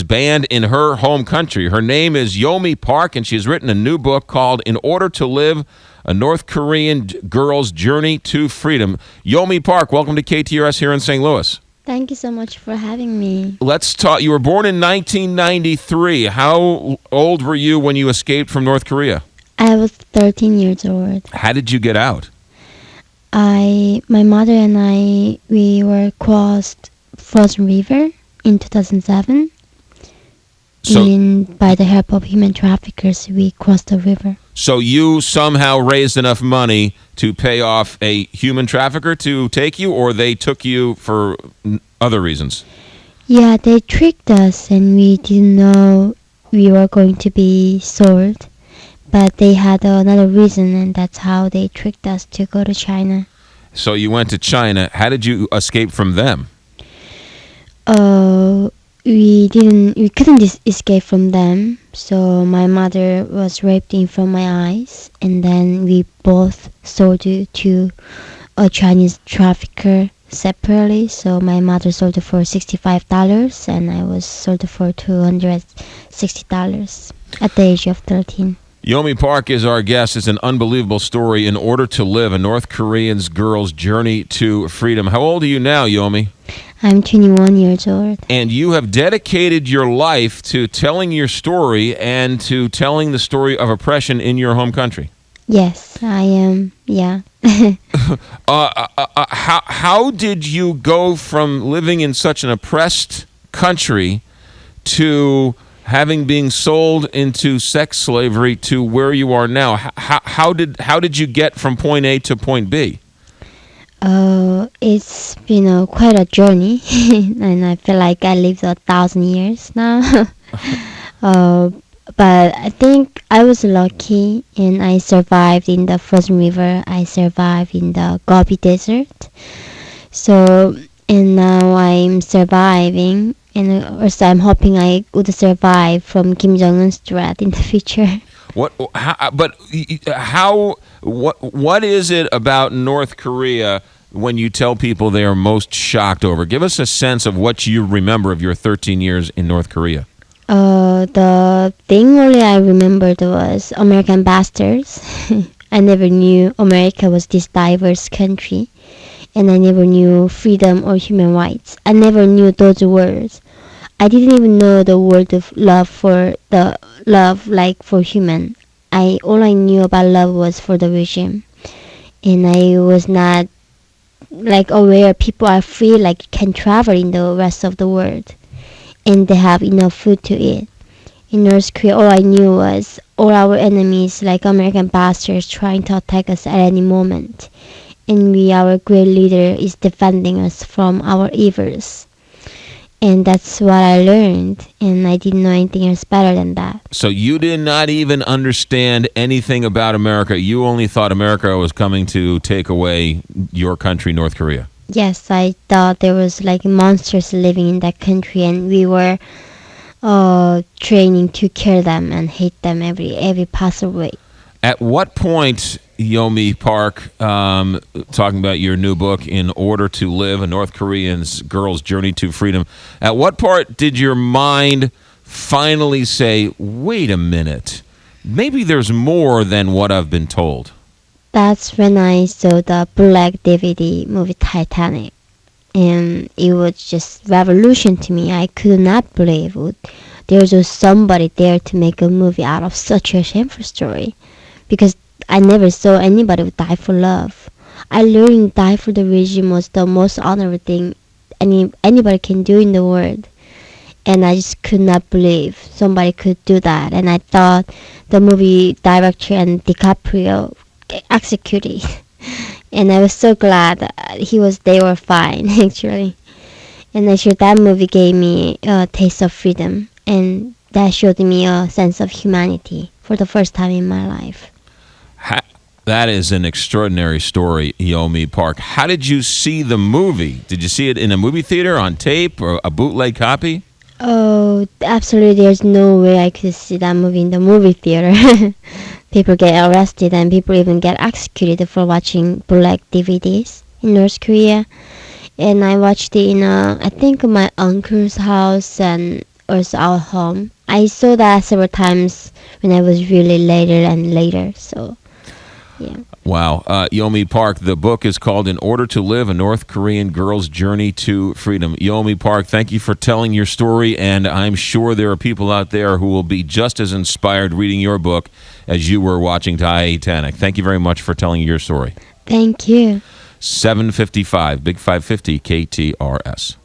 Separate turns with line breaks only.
banned in her home country. Her name is Yeonmi Park, and she's written a new book called In Order to Live, a North Korean Girl's Journey to Freedom. Yeonmi Park, welcome to KTRS here in St. Louis.
Thank you so much for having me.
Let's talk. You were born in 1993. How old were you when you escaped from North Korea?
I was 13 years old.
How did you get out?
My mother and I, we were crossed Frozen River in 2007. By the help of human traffickers, we crossed the river.
So you somehow raised enough money to pay off a human trafficker to take you, or they took you for other reasons?
Yeah, they tricked us and we didn't know we were going to be sold. But they had another reason, and that's how they tricked us to go to China.
So you went to China. How did you escape from them?
We couldn't escape from them. So my mother was raped in front of my eyes, and then we both sold it to a Chinese trafficker separately. So my mother sold it for $65, and I was sold it for $260 at the age of 13.
Yeonmi Park is our guest. It's an unbelievable story. In Order to Live, a North Korean girl's journey to freedom. How old are you now, Yeonmi?
I'm 21 years old.
And you have dedicated your life to telling your story and to telling the story of oppression in your home country.
Yes, I am. Yeah.
How did you go from living in such an oppressed country to having been sold into sex slavery to where you are now? How did you get from point A to point B?
It's been quite a journey, and I feel like I lived 1,000 years now. But I think I was lucky, and I survived in the Frozen River. I survived in the Gobi Desert. And now I'm surviving, and also I'm hoping I would survive from Kim Jong-un's threat in the future.
What is it about North Korea when you tell people they are most shocked over? Give us a sense of what you remember of your 13 years in North Korea.
The thing only I remembered was American bastards. I never knew America was this diverse country, and I never knew freedom or human rights. I never knew those words. I didn't even know the word of love for human. All I knew about love was for the regime, and I was not aware people are free, can travel in the rest of the world, and they have enough food to eat. In North Korea, all I knew was all our enemies, like American bastards, trying to attack us at any moment, and our great leader is defending us from our evils. And that's what I learned, and I didn't know anything else better than that.
So you did not even understand anything about America. You only thought America was coming to take away your country, North Korea.
Yes, I thought there was monsters living in that country, and we were training to kill them and hate them every possible way.
At what point, Yeonmi Park, talking about your new book, In Order to Live, a North Korean girl's journey to freedom, at what part did your mind finally say, wait a minute, maybe there's more than what I've been told?
That's when I saw the black DVD movie Titanic, and it was just revolution to me. I could not believe there was just somebody there to make a movie out of such a shameful story, because I never saw anybody would die for love. I learned die for the regime was the most honorable thing anybody can do in the world. And I just could not believe somebody could do that. And I thought the movie director and DiCaprio executed. And I was so glad they were fine, actually. And actually that movie gave me a taste of freedom. And that showed me a sense of humanity for the first time in my life.
That is an extraordinary story, Yeonmi Park. How did you see the movie? Did you see it in a movie theater, on tape, or a bootleg copy?
Oh, absolutely. There's no way I could see that movie in the movie theater. People get arrested and people even get executed for watching bootleg DVDs in North Korea. And I watched it in, I think, my uncle's house, and also our home. I saw that several times when I was really later and later. So yeah.
Wow. Yeonmi Park, the book is called In Order to Live, A North Korean Girl's Journey to Freedom. Yeonmi Park, thank you for telling your story, and I'm sure there are people out there who will be just as inspired reading your book as you were watching Titanic. Thank you very much for telling your story.
Thank you.
7:55, Big 550 KTRS.